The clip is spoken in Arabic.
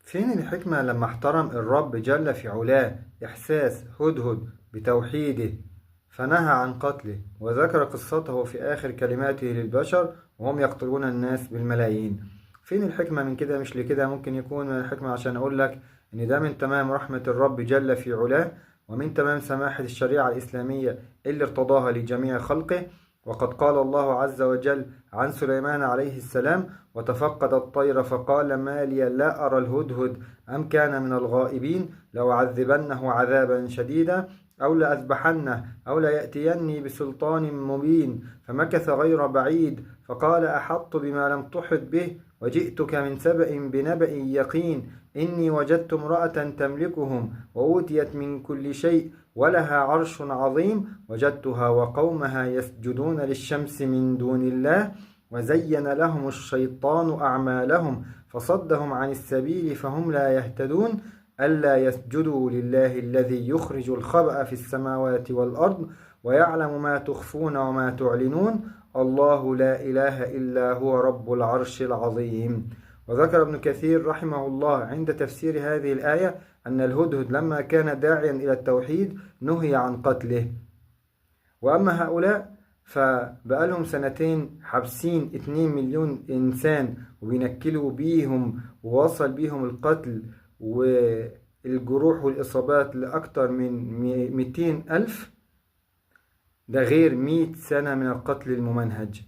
فين الحكمة لما احترم الرب جل في علاه إحساس هدهد بتوحيده فنهى عن قتله، وذكر قصته في آخر كلماته للبشر وهم يقتلون الناس بالملايين؟ فين الحكمة من كده؟ مش لكده ممكن يكون من الحكمة عشان أقول لك إن ده من تمام رحمة الرب جل في علاه، ومن تمام سماحة الشريعة الإسلامية اللي ارتضاها لجميع خلقه. وقد قال الله عز وجل عن سليمان عليه السلام: وتفقد الطير فقال ما لي لا أرى الهدهد أم كان من الغائبين لأعذبنه عذابا شديدا أو لأذبحنه أو ليأتيني بسلطان مبين. فمكث غير بعيد فقال أحطت بما لم تحط به وجئتك من سبأ بنبأ يقين إني وجدت امرأة تملكهم وأوتيت من كل شيء ولها عرش عظيم وجدتها وقومها يسجدون للشمس من دون الله وزين لهم الشيطان أعمالهم فصدهم عن السبيل فهم لا يهتدون ألا يسجدوا لله الذي يخرج الخبأ في السماوات والأرض ويعلم ما تخفون وما تعلنون الله لا إله إلا هو رب العرش العظيم. وذكر ابن كثير رحمه الله عند تفسير هذه الآية أن الهدهد لما كان داعيا إلى التوحيد نهي عن قتله. وأما هؤلاء فبقالهم سنتين حابسين 2 مليون إنسان وبينكلوا بيهم، ووصل بيهم القتل والجروح والإصابات لأكثر من 200 ألف، ده غير 100 سنة من القتل الممنهج.